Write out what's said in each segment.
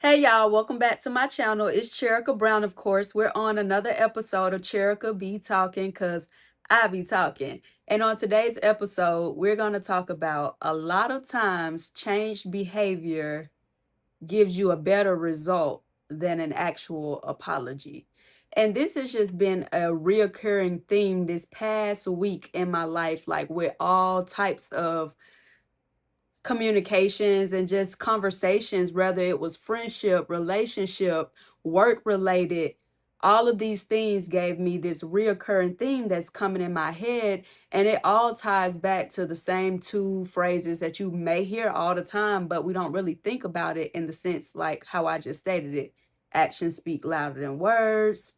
Hey y'all, welcome back to my channel. It's Cherika Brown, of course. We're on another episode of Cherika Be Talking because I be talking. And on today's episode, we're going to talk about a lot of times changed behavior gives you a better result than an actual apology. And this has just been a reoccurring theme this past week in my life, like with all types of communications and just conversations, whether it was friendship, relationship, work related. All of these things gave me this reoccurring theme that's coming in my head. And it all ties back to the same two phrases that you may hear all the time, but we don't really think about it in the sense like how I just stated it. Actions speak louder than words.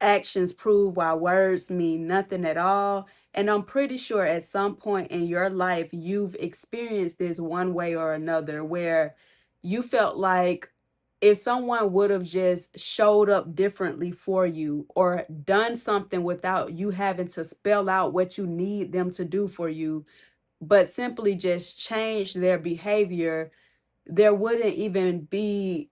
Actions prove why words mean nothing at all. And I'm pretty sure at some point in your life, you've experienced this one way or another where you felt like if someone would have just showed up differently for you or done something without you having to spell out what you need them to do for you, but simply just change their behavior, there wouldn't even be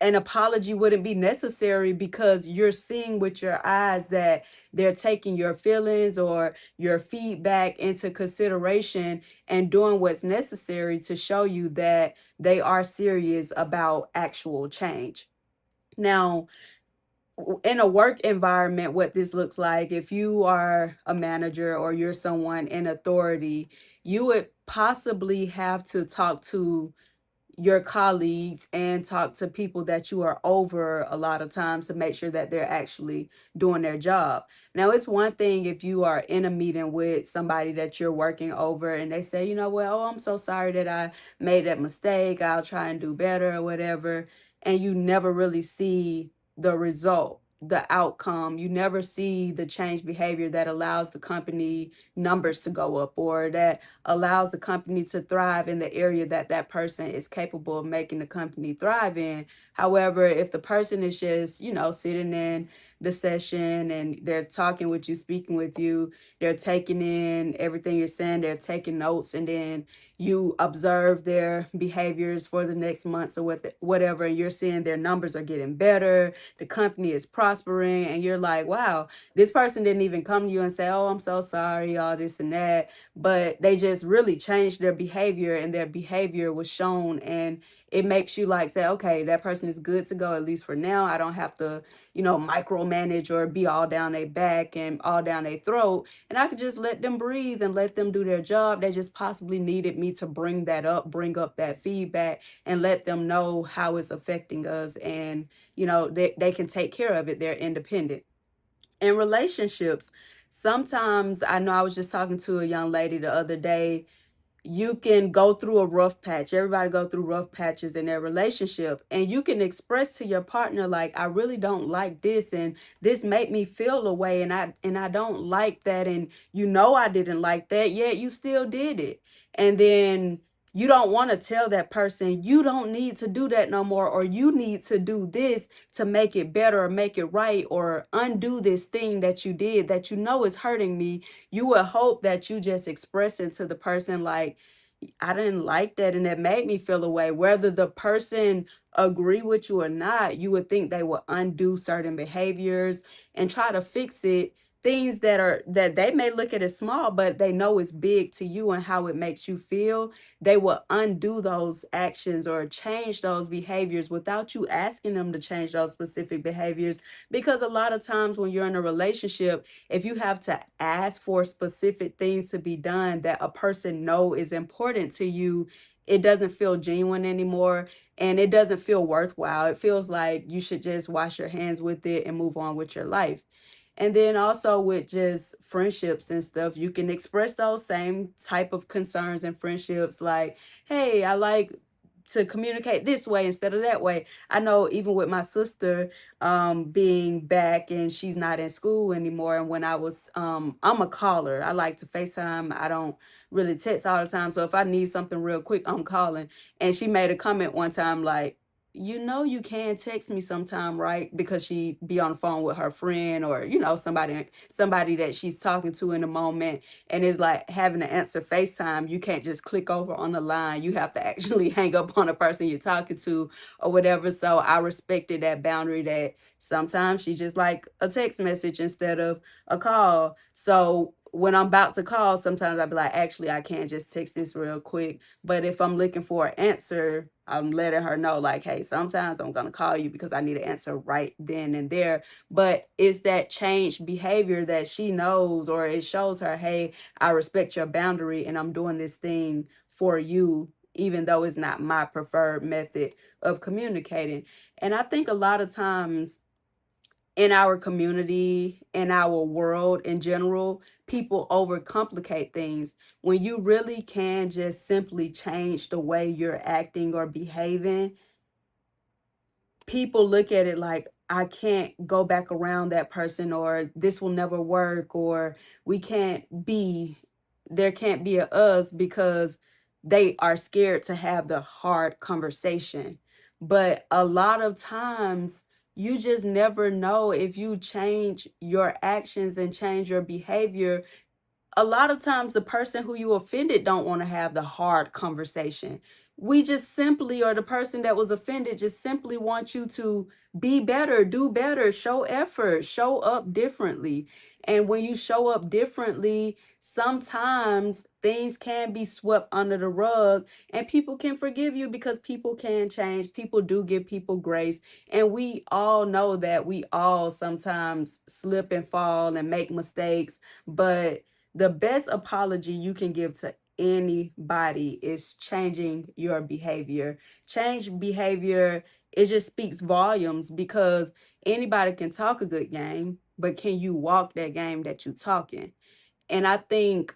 an apology wouldn't be necessary because you're seeing with your eyes that they're taking your feelings or your feedback into consideration and doing what's necessary to show you that they are serious about actual change. Now, in a work environment, what this looks like, if you are a manager or you're someone in authority, you would possibly have to talk to your colleagues and talk to people that you are over a lot of times to make sure that they're actually doing their job. Now, it's one thing if you are in a meeting with somebody that you're working over and they say, you know, well, oh, I'm so sorry that I made that mistake. I'll try and do better or whatever. And you never really see the result, the outcome. You never see the change behavior that allows the company numbers to go up or that allows the company to thrive in the area that that person is capable of making the company thrive in. However, if the person is just, sitting in the session and they're talking with you, speaking with you, they're taking in everything you're saying, they're taking notes, and then you observe their behaviors for the next months or whatever, and you're seeing their numbers are getting better, the company is prospering, and you're like, wow, this person didn't even come to you and say, oh, I'm so sorry, all this and that, but they just really changed their behavior and their behavior was shown, and it makes you like say, okay, that person is good to go, at least for now. I don't have to, micromanage or be all down their back and all down their throat, and I could just let them breathe and let them do their job. They just possibly needed me to bring up that feedback and let them know how it's affecting us, and they can take care of it. They're independent. In relationships, sometimes, I know I was just talking to a young lady the other day, you can go through a rough patch. Everybody go through rough patches in their relationship, and you can express to your partner like, I really don't like this, and this made me feel a way, and I don't like that, and I didn't like that, yet you still did it. And then you don't want to tell that person you don't need to do that no more, or you need to do this to make it better or make it right or undo this thing that you did that is hurting me. You would hope that you just expressing to the person like, I didn't like that and it made me feel a way. Whether the person agree with you or not, you would think they will undo certain behaviors and try to fix it. Things that they may look at as small, but they know it's big to you and how it makes you feel. They will undo those actions or change those behaviors without you asking them to change those specific behaviors. Because a lot of times when you're in a relationship, if you have to ask for specific things to be done that a person know is important to you, it doesn't feel genuine anymore and it doesn't feel worthwhile. It feels like you should just wash your hands with it and move on with your life. And then also with just friendships and stuff, you can express those same type of concerns and friendships like, hey, I like to communicate this way instead of that way. I know even with my sister being back and she's not in school anymore. And when I'm a caller. I like to FaceTime. I don't really text all the time. So if I need something real quick, I'm calling. And she made a comment one time like, you know you can text me sometime, right? Because she be on the phone with her friend, or somebody that she's talking to in the moment, and it's like having to answer FaceTime. You can't just click over on the line. You have to actually hang up on the person you're talking to or whatever. So I respected that boundary, that sometimes she just like a text message instead of a call. So when I'm about to call, sometimes I'll be like, actually, I can't just text this real quick. But if I'm looking for an answer, I'm letting her know, like, hey, sometimes I'm going to call you because I need an answer right then and there. But it's that changed behavior that she knows, or it shows her, hey, I respect your boundary and I'm doing this thing for you, even though it's not my preferred method of communicating. And I think a lot of times in our community, in our world in general, people overcomplicate things when you really can just simply change the way you're acting or behaving. People look at it like, I can't go back around that person, or this will never work, or we can't be, there can't be a us, because they are scared to have the hard conversation. But a lot of times, you just never know. If you change your actions and change your behavior, a lot of times the person who you offended don't want to have the hard conversation. We just simply, or the person that was offended just simply want you to be better, do better, show effort, show up differently. And when you show up differently, sometimes things can be swept under the rug and people can forgive you, because people can change. People do give people grace. And we all know that we all sometimes slip and fall and make mistakes. But the best apology you can give to anybody is changing your behavior. Change behavior, it just speaks volumes, because anybody can talk a good game, but can you walk that game that you talking? And I think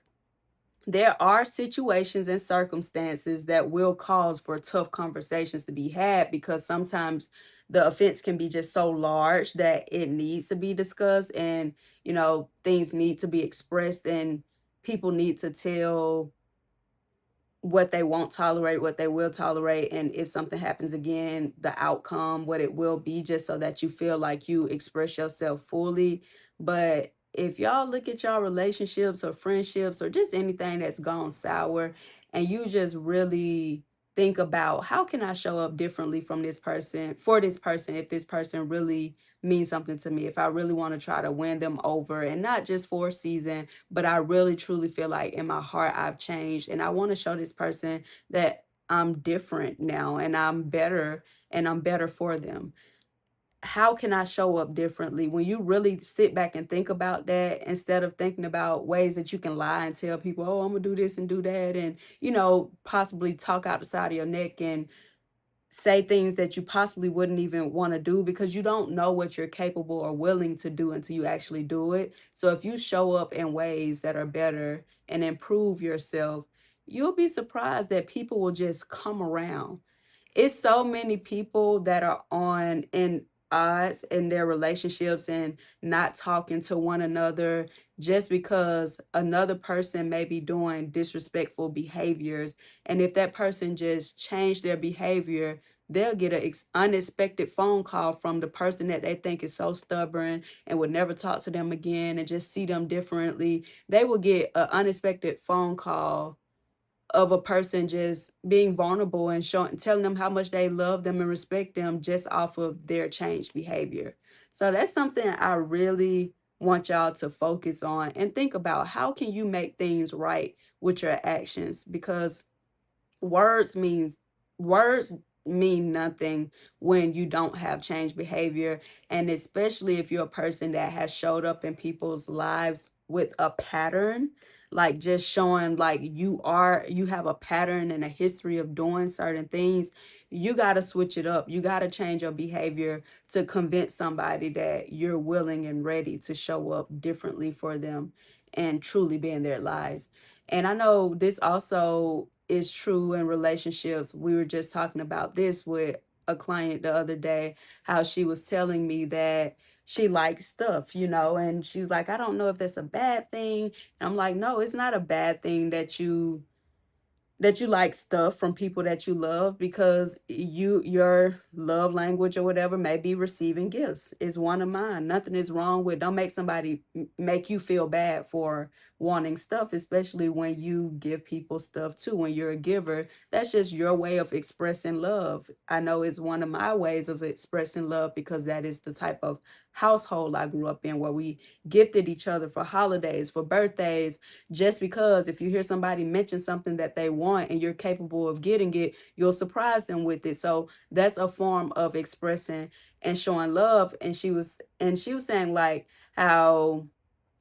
there are situations and circumstances that will cause for tough conversations to be had, because sometimes the offense can be just so large that it needs to be discussed, and things need to be expressed, and people need to tell what they won't tolerate, what they will tolerate, and if something happens again, the outcome, what it will be, just so that you feel like you express yourself fully. But if y'all look at y'all relationships or friendships or just anything that's gone sour, and you just really think about, how can I show up differently from this person, for this person, if this person really means something to me, if I really want to try to win them over, and not just for a season, but I really truly feel like in my heart I've changed, and I want to show this person that I'm different now and I'm better, and I'm better for them. How can I show up differently? When you really sit back and think about that, instead of thinking about ways that you can lie and tell people, oh, I'm gonna do this and do that, and possibly talk out the side of your neck and say things that you possibly wouldn't even want to do, because you don't know what you're capable or willing to do until you actually do it. So if you show up in ways that are better and improve yourself, you'll be surprised that people will just come around. It's so many people that are on in odds in their relationships and not talking to one another, just because another person may be doing disrespectful behaviors. And if that person just changed their behavior, they'll get an unexpected phone call from the person that they think is so stubborn and would never talk to them again and just see them differently. They will get an unexpected phone call of a person just being vulnerable and showing, telling them how much they love them and respect them, just off of their changed behavior. So that's something I really want y'all to focus on and think about. How can you make things right with your actions? Because words means words mean nothing when you don't have changed behavior, and especially if you're a person that has showed up in people's lives with a pattern, like just showing like you have a pattern and a history of doing certain things. You got to switch it up. You got to change your behavior to convince somebody that you're willing and ready to show up differently for them and truly be in their lives. And I know this also is true in relationships. We were just talking about this with a client the other day, how she was telling me that she likes stuff, and she was like, I don't know if that's a bad thing. And I'm like, no, it's not a bad thing that you that you like stuff from people that you love, because your love language or whatever may be receiving gifts. Is one of mine. Nothing is wrong with, don't make somebody make you feel bad for wanting stuff, especially when you give people stuff too. When you're a giver, that's just your way of expressing love. I know it's one of my ways of expressing love, because that is the type of household I grew up in, where we gifted each other for holidays, for birthdays. Just because if you hear somebody mention something that they want and you're capable of getting it, you'll surprise them with it. So that's a form of expressing and showing love. And she was saying like how,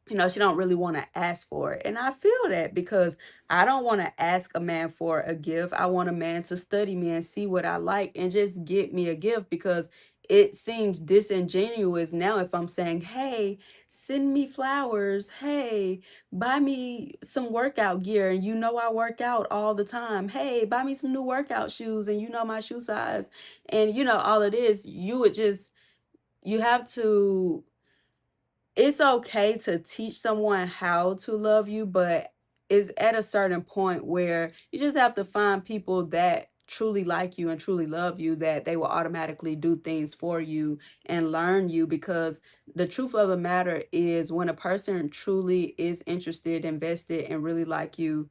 she don't really want to ask for it. And I feel that, because I don't want to ask a man for a gift. I want a man to study me and see what I like and just get me a gift, because it seems disingenuous now if I'm saying, hey, send me flowers. Hey, buy me some workout gear. And I work out all the time. Hey, buy me some new workout shoes. And my shoe size. And all it is, you have to, it's okay to teach someone how to love you, but it's at a certain point where you just have to find people that truly like you and truly love you, that they will automatically do things for you and learn you. Because the truth of the matter is, when a person truly is interested, invested, and really like you,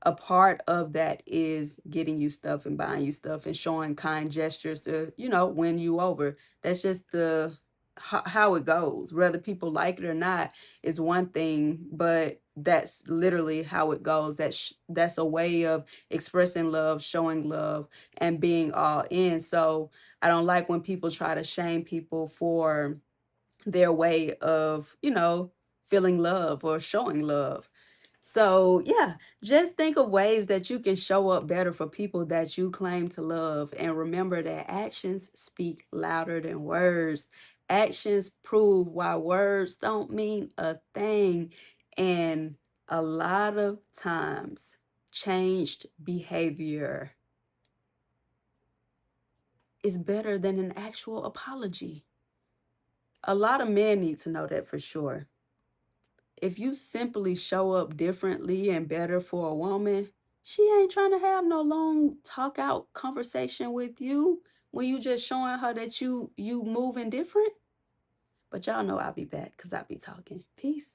a part of that is getting you stuff and buying you stuff and showing kind gestures to, win you over. That's just the how it goes. Whether people like it or not is one thing, but that's literally how it goes. That's a way of expressing love, showing love, and being all in. So I don't like when people try to shame people for their way of, feeling love or showing love. So, yeah, just think of ways that you can show up better for people that you claim to love. And remember that actions speak louder than words. Actions prove why words don't mean a thing. And a lot of times, changed behavior is better than an actual apology. A lot of men need to know that for sure. If you simply show up differently and better for a woman, she ain't trying to have no long talk out conversation with you when you just showing her that you moving different. But y'all know I'll be back because I be talking. Peace.